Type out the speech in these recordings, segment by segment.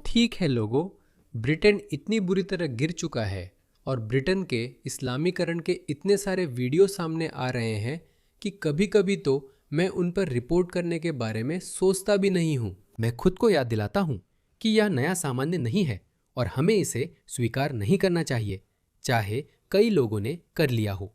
ठीक है लोगों, ब्रिटेन इतनी बुरी तरह गिर चुका है और ब्रिटेन के इस्लामीकरण के इतने सारे वीडियो सामने आ रहे हैं कि कभी कभी तो मैं उन पर रिपोर्ट करने के बारे में सोचता भी नहीं हूँ। मैं खुद को याद दिलाता हूँ कि यह नया सामान्य नहीं है और हमें इसे स्वीकार नहीं करना चाहिए, चाहे कई लोगों ने कर लिया हो।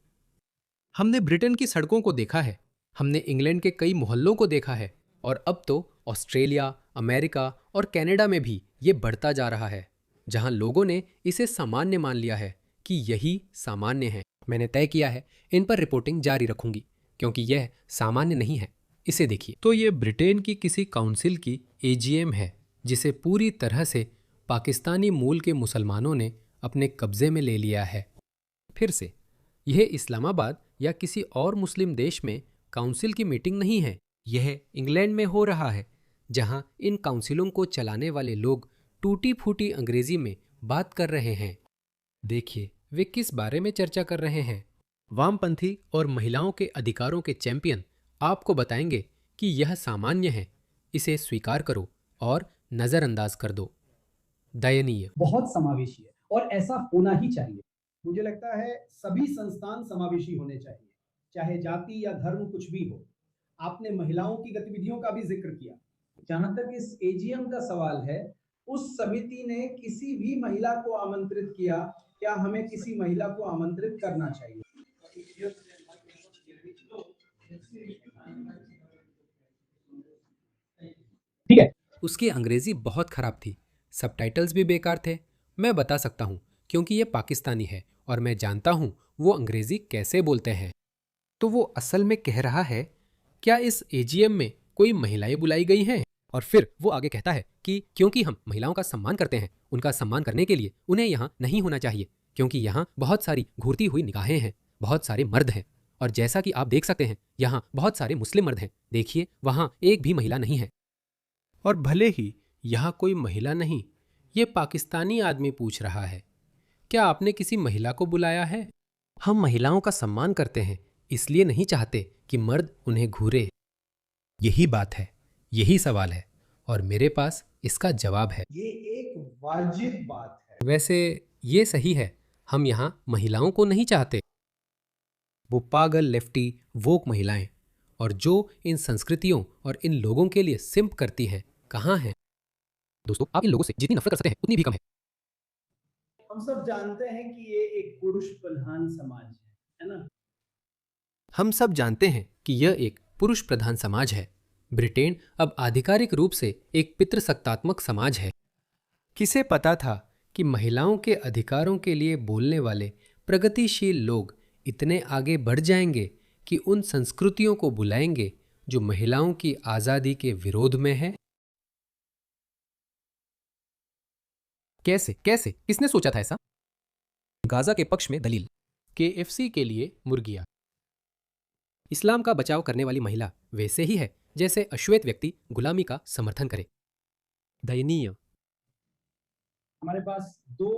हमने ब्रिटेन की सड़कों को देखा है, हमने इंग्लैंड के कई मोहल्लों को देखा है और अब तो ऑस्ट्रेलिया, अमेरिका और कनाडा में भी ये बढ़ता जा रहा है, जहां लोगों ने इसे सामान्य मान लिया है कि यही सामान्य है। मैंने तय किया है इन पर रिपोर्टिंग जारी रखूंगी क्योंकि यह सामान्य नहीं है। इसे देखिए। तो ये ब्रिटेन की किसी काउंसिल की एजीएम है जिसे पूरी तरह से पाकिस्तानी मूल के मुसलमानों ने अपने कब्जे में ले लिया है। फिर से, यह इस्लामाबाद या किसी और मुस्लिम देश में काउंसिल की मीटिंग नहीं है, यह इंग्लैंड में हो रहा है जहां इन काउंसिलों को चलाने वाले लोग टूटी फूटी अंग्रेजी में बात कर रहे हैं। देखिए वे किस बारे में चर्चा कर रहे हैं। वामपंथी और महिलाओं के अधिकारों के चैंपियन आपको बताएंगे कि यह सामान्य है, इसे स्वीकार करो और नजरअंदाज कर दो। दयनीय। बहुत समावेशी है और ऐसा होना ही चाहिए। मुझे लगता है सभी संस्थान समावेशी होने चाहिए, चाहे जाति या धर्म कुछ भी हो। आपने महिलाओं की गतिविधियों का भी जिक्र किया। जहां तक इस एजीएम का सवाल है, उस समिति ने किसी भी महिला को आमंत्रित किया? क्या हमें किसी महिला को आमंत्रित करना चाहिए? ठीक है। उसकी अंग्रेजी बहुत खराब थी, सबटाइटल्स भी बेकार थे। मैं बता सकता हूँ क्योंकि ये पाकिस्तानी है और मैं जानता हूँ वो अंग्रेजी कैसे बोलते हैं। तो वो असल में कह रहा है, क्या इस एजीएम में कोई महिलाएं बुलाई गई हैं? और फिर वो आगे कहता है कि क्योंकि हम महिलाओं का सम्मान करते हैं, उनका सम्मान करने के लिए उन्हें यहाँ नहीं होना चाहिए, क्योंकि यहाँ बहुत सारी घूरती हुई निगाहें हैं, बहुत सारे मर्द हैं और जैसा कि आप देख सकते हैं यहाँ बहुत सारे मुस्लिम मर्द हैं। देखिए वहाँ एक भी महिला नहीं है। और भले ही यहाँ कोई महिला नहीं, ये पाकिस्तानी आदमी पूछ रहा है, क्या आपने किसी महिला को बुलाया है? हम महिलाओं का सम्मान करते हैं, इसलिए नहीं चाहते कि मर्द उन्हें घूरे। यही बात है, यही सवाल है और मेरे पास इसका जवाब है। ये एक वाजिब बात है। वैसे ये सही है, हम यहाँ महिलाओं को नहीं चाहते। वो पागल लेफ्टी वोक महिलाएं और जो इन संस्कृतियों और इन लोगों के लिए सिम्प करती हैं, कहाँ हैं? दोस्तों, आप इन लोगों से जितनी नफरत कर सकते हैं उतनी भी कम है। हम सब जानते हैं कि ये एक पुरुष प्रधान समाज है ना? हम सब जानते हैं कि यह एक पुरुष प्रधान समाज है। ब्रिटेन अब आधिकारिक रूप से एक पितृसत्तात्मक समाज है। किसे पता था कि महिलाओं के अधिकारों के लिए बोलने वाले प्रगतिशील लोग इतने आगे बढ़ जाएंगे कि उन संस्कृतियों को बुलाएंगे जो महिलाओं की आज़ादी के विरोध में है? कैसे कैसे किसने सोचा था ऐसा? गाजा के पक्ष में दलील, केएफसी के लिए मुर्गियां। इस्लाम का बचाव करने वाली महिला वैसे ही है जैसे अश्वेत व्यक्ति गुलामी का समर्थन करे। दयनीय। हमारे पास दो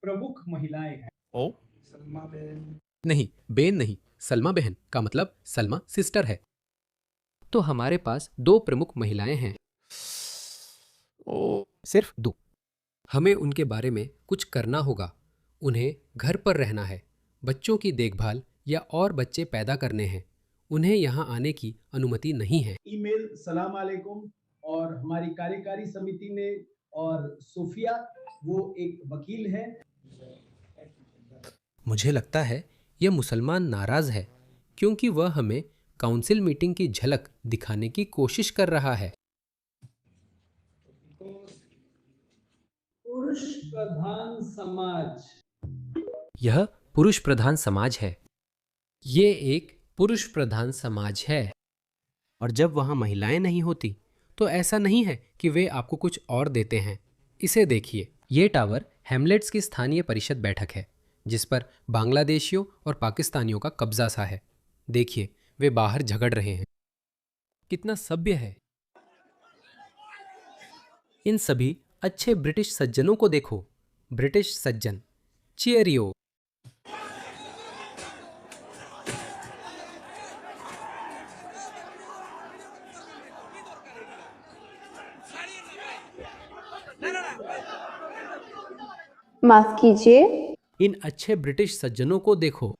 प्रमुख महिलाएं हैं। ओ नहीं, बेन नहीं, सलमा बहन का मतलब सलमा सिस्टर है। तो हमारे पास दो प्रमुख महिलाएं हैं। सिर्फ दो। हमें उनके बारे में कुछ करना होगा। उन्हें घर पर रहना है, बच्चों की देखभाल या और बच्चे पैदा करने हैं। उन्हें यहाँ आने की अनुमति नहीं है। ईमेल सलाम अलैकुम। और हमारी कार्यकारी समिति ने, और सोफिया वो एक वकील है। मुझे लगता है यह मुसलमान नाराज है क्योंकि वह हमें काउंसिल मीटिंग की झलक दिखाने की कोशिश कर रहा है। पुरुष प्रधान समाज। यह पुरुष प्रधान समाज है। ये एक पुरुष प्रधान समाज है और जब वहाँ महिलाएं नहीं होती तो ऐसा नहीं है कि वे आपको कुछ और देते हैं। इसे देखिए, ये टावर हैमलेट्स की स्थानीय परिषद बैठक है जिस पर बांग्लादेशियों और पाकिस्तानियों का कब्जा सा है। देखिए वे बाहर झगड़ रहे हैं। कितना सभ्य है। इन सभी अच्छे ब्रिटिश सज्जनों को देखो। ब्रिटिश सज्जन, चीयरियो। माफ कीजिए। इन अच्छे ब्रिटिश सज्जनों को देखो।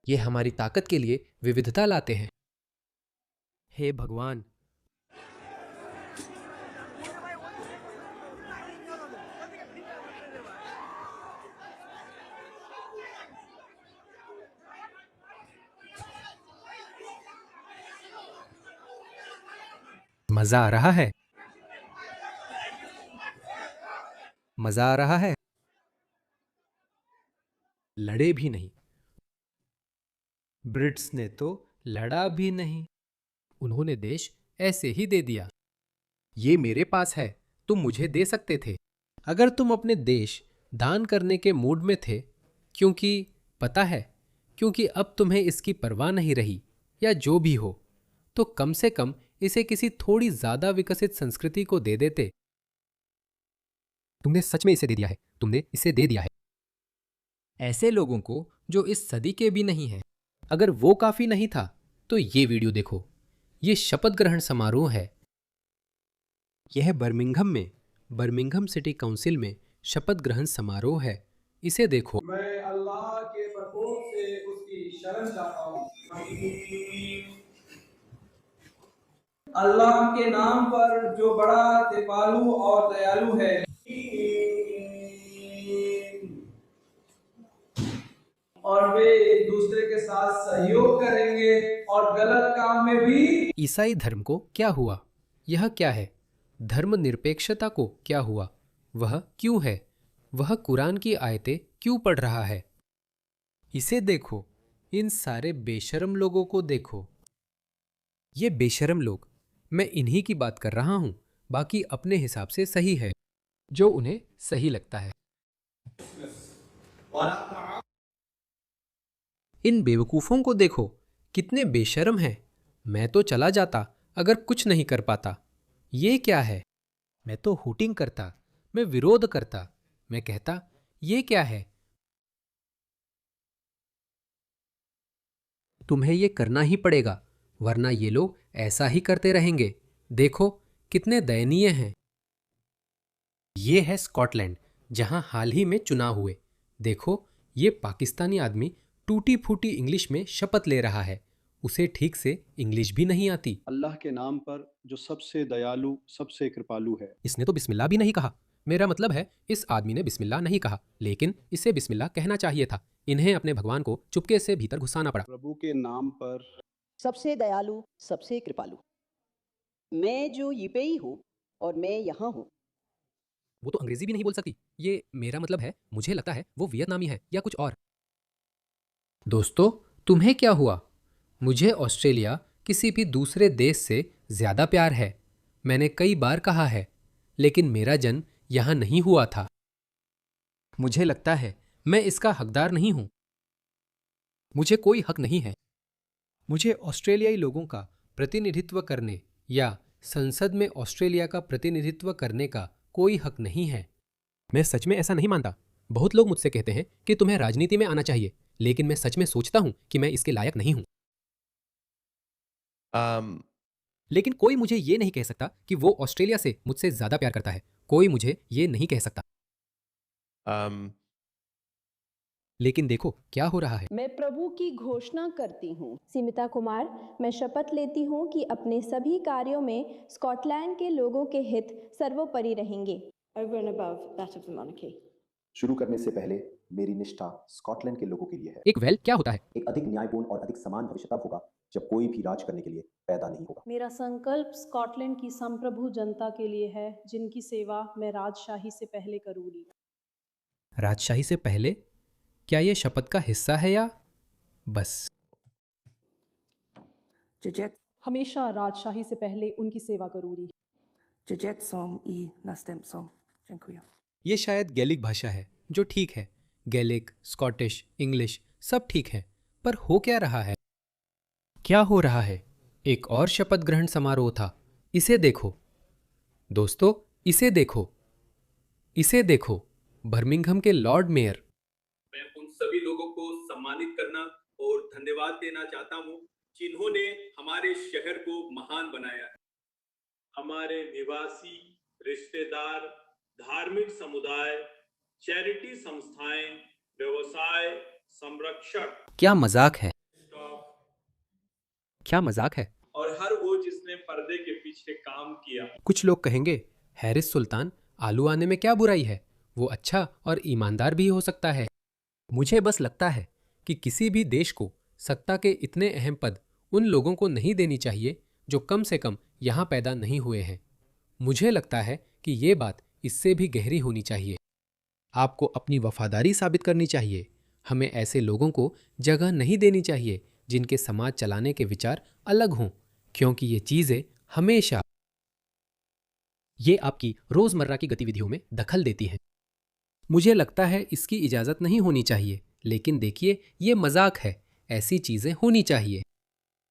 ये हमारी ताकत के लिए विविधता लाते हैं। हे भगवान! मजा आ रहा है। मजा आ रहा है। लड़े भी नहीं। ब्रिट्स ने तो लड़ा भी नहीं। उन्होंने देश ऐसे ही दे दिया। ये मेरे पास है, तुम मुझे दे सकते थे। अगर तुम अपने देश दान करने के मूड में थे, क्योंकि पता है, क्योंकि अब तुम्हें इसकी परवाह नहीं रही, या जो भी हो, तो कम से कम इसे किसी थोड़ी ज्यादा विकसित संस्कृति को दे देते। तुमने सच में इसे दे दिया है। तुमने इसे दे दिया है ऐसे लोगों को जो इस सदी के भी नहीं हैं। अगर वो काफी नहीं था तो ये वीडियो देखो। ये शपथ ग्रहण समारोह है। यह बर्मिंघम सिटी काउंसिल में शपथ ग्रहण समारोह है। इसे देखो। मैं अल्लाह के प्रकोप से उसकी शरण चाहता हूँ। अल्लाह के नाम पर जो बड़ा कृपालु और दयालु है। और वे एक दूसरे के साथ सहयोग करेंगे और गलत काम में भी। ईसाई धर्म को क्या हुआ? यह क्या है? धर्मनिरपेक्षता को क्या हुआ? वह क्यों है? वह कुरान की आयतें क्यों पढ़ रहा है? इसे देखो। इन सारे बेशर्म लोगों को देखो। ये बेशर्म लोग, मैं इन्हीं की बात कर रहा हूं। बाकी अपने हिसाब से सही है, जो उन्हें सही लगता है। इन बेवकूफों को देखो, कितने बेशर्म हैं। मैं तो चला जाता अगर कुछ नहीं कर पाता। ये क्या है? मैं तो हूटिंग करता, मैं विरोध करता, मैं कहता ये क्या है? तुम्हें ये करना ही पड़ेगा, वरना ये लोग ऐसा ही करते रहेंगे। देखो कितने दयनीय हैं। ये है स्कॉटलैंड, जहां हाल ही में चुनाव हुए। देखो ये पाकिस्तानी आदमी टूटी फूटी इंग्लिश में शपथ ले रहा है। उसे ठीक से इंग्लिश भी नहीं आती। अल्लाह के नाम पर जो सबसे दयालु सबसे कृपालु है। इसने तो बिस्मिल्लाह भी नहीं कहा। मेरा मतलब है, इस आदमी ने बिस्मिल्लाह नहीं कहा, लेकिन इसे बिस्मिल्लाह कहना चाहिए था। इन्हें अपने भगवान को चुपके से भीतर घुसाना पड़ा। प्रभु के नाम पर सबसे दयालु सबसे कृपालु। मैं जो यूपेई हूँ और मैं यहाँ हूँ। वो तो अंग्रेजी भी नहीं बोल सकती। ये मेरा मतलब है, मुझे लगता है वो वियतनामी है या कुछ और। दोस्तों, तुम्हें क्या हुआ? मुझे ऑस्ट्रेलिया किसी भी दूसरे देश से ज्यादा प्यार है। मैंने कई बार कहा है, लेकिन मेरा जन्म यहां नहीं हुआ था। मुझे लगता है मैं इसका हकदार नहीं हूं। मुझे कोई हक नहीं है। मुझे ऑस्ट्रेलियाई लोगों का प्रतिनिधित्व करने या संसद में ऑस्ट्रेलिया का प्रतिनिधित्व करने का कोई हक नहीं है। मैं सच में ऐसा नहीं मानता। बहुत लोग मुझसे कहते हैं कि तुम्हें राजनीति में आना चाहिए, लेकिन मैं सच में सोचता हूं कि मैं इसके लायक नहीं हूं। लेकिन कोई मुझे ये नहीं कह सकता कि वो ऑस्ट्रेलिया से मुझसे ज्यादा प्यार करता है। कोई मुझे ये नहीं कह सकता। लेकिन देखो क्या हो रहा है। मैं प्रभु की घोषणा करती हूँ। सीमिता कुमार, मैं शपथ लेती हूँ कि अपने सभी कार्यों में स्कॉटलैंड के लोगों के हित सर्वोपरि रहेंगे। Over and above that of the monarchy. शुरू करने से पहले मेरी निष्ठा स्कॉटलैंड के लोगों के लिए है। एक वेल क्या होता है? एक अधिक न्यायपूर्ण और अधिक समान भविष्य तब होगा जब कोई भी राज करने के लिए पैदा नहीं होगा। मेरा संकल्प स्कॉटलैंड की संप्रभु जनता के लिए है, जिनकी सेवा मैं राजशाही से पहले करूंगी। राजशाही से पहले? क्या यह शपथ का हिस्सा है या बस? हमेशा राजशाही से पहले उनकी सेवा करूंगी। ये शायद गैलिक भाषा है, जो ठीक है। गैलिक, स्कॉटिश, इंग्लिश सब ठीक है, पर हो क्या रहा है? क्या हो रहा है? एक और शपथ ग्रहण समारोह था। इसे देखो दोस्तों, इसे देखो, इसे देखो। बर्मिंघम के लॉर्ड मेयर। मैं उन सभी लोगों को सम्मानित करना और धन्यवाद देना चाहता हूं, जिन्होंने हमारे शहर को महान बनाया है। हमारे निवासी रिश्तेदार, धार्मिक समुदाय, चैरिटी संस्थाएं, व्यवसाय, संरक्षक, क्या मजाक है, क्या मजाक है। और हर वो जिसने पर्दे के पीछे काम किया। कुछ लोग कहेंगे, हैरिस सुल्तान, आलू आने में क्या बुराई है, वो अच्छा और ईमानदार भी हो सकता है। मुझे बस लगता है कि किसी भी देश को सत्ता के इतने अहम पद उन लोगों को नहीं देनी चाहिए जो कम से कम यहाँ पैदा नहीं हुए हैं। मुझे लगता है कि ये बात इससे भी गहरी होनी चाहिए। आपको अपनी वफादारी साबित करनी चाहिए। हमें ऐसे लोगों को जगह नहीं देनी चाहिए जिनके समाज चलाने के विचार अलग हों, क्योंकि ये चीज़ें हमेशा ये आपकी रोजमर्रा की गतिविधियों में दखल देती हैं। मुझे लगता है इसकी इजाज़त नहीं होनी चाहिए, लेकिन देखिए ये मजाक है, ऐसी चीज़ें होनी चाहिए।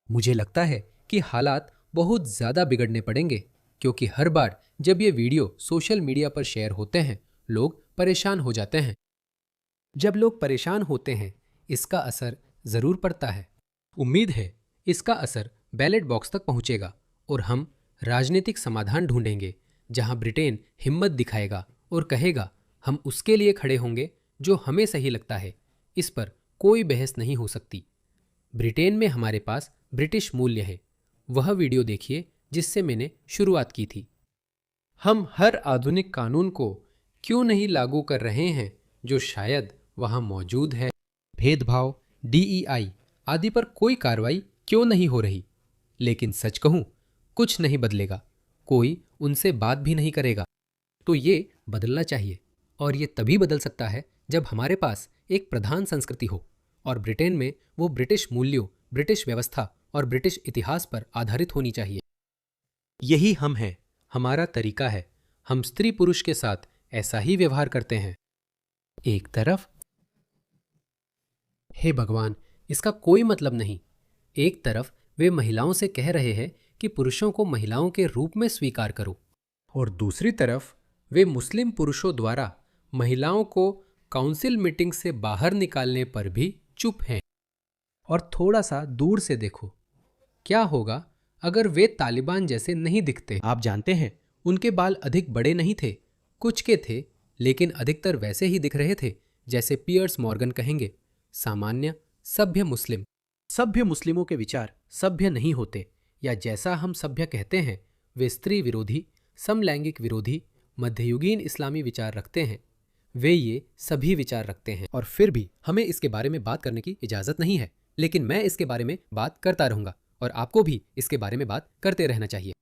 मुझे लगता है कि हालात बहुत ज़्यादा बिगड़ने पड़ेंगे, क्योंकि हर बार जब ये वीडियो सोशल मीडिया पर शेयर होते हैं लोग परेशान हो जाते हैं। जब लोग परेशान होते हैं इसका असर ज़रूर पड़ता है। उम्मीद है इसका असर बैलेट बॉक्स तक पहुंचेगा और हम राजनीतिक समाधान ढूंढेंगे जहां ब्रिटेन हिम्मत दिखाएगा और कहेगा हम उसके लिए खड़े होंगे जो हमें सही लगता है। इस पर कोई बहस नहीं हो सकती। ब्रिटेन में हमारे पास ब्रिटिश मूल्य है। वह वीडियो देखिए जिससे मैंने शुरुआत की थी। हम हर आधुनिक कानून को क्यों नहीं लागू कर रहे हैं जो शायद वहाँ मौजूद है। भेदभाव, DEI आदि पर कोई कार्रवाई क्यों नहीं हो रही। लेकिन सच कहूँ, कुछ नहीं बदलेगा, कोई उनसे बात भी नहीं करेगा। तो ये बदलना चाहिए, और ये तभी बदल सकता है जब हमारे पास एक प्रधान संस्कृति हो, और ब्रिटेन में वो ब्रिटिश मूल्यों, ब्रिटिश व्यवस्था और ब्रिटिश इतिहास पर आधारित होनी चाहिए। यही हम हैं, हमारा तरीका है। हम स्त्री पुरुष के साथ ऐसा ही व्यवहार करते हैं। एक तरफ, हे भगवान, इसका कोई मतलब नहीं। एक तरफ वे महिलाओं से कह रहे हैं कि पुरुषों को महिलाओं के रूप में स्वीकार करो, और दूसरी तरफ वे मुस्लिम पुरुषों द्वारा महिलाओं को काउंसिल मीटिंग से बाहर निकालने पर भी चुप हैं। और थोड़ा सा दूर से देखो, क्या होगा अगर वे तालिबान जैसे नहीं दिखते। आप जानते हैं, उनके बाल अधिक बड़े नहीं थे, कुछ के थे, लेकिन अधिकतर वैसे ही दिख रहे थे जैसे पियर्स मॉर्गन कहेंगे, सामान्य सभ्य मुस्लिम। सभ्य मुस्लिमों के विचार सभ्य नहीं होते, या जैसा हम सभ्य कहते हैं, वे स्त्री विरोधी, समलैंगिक विरोधी, मध्ययुगीन इस्लामी विचार रखते हैं। वे ये सभी विचार रखते हैं, और फिर भी हमें इसके बारे में बात करने की इजाज़त नहीं है। लेकिन मैं इसके बारे में बात करता रहूंगा और आपको भी इसके बारे में बात करते रहना चाहिए।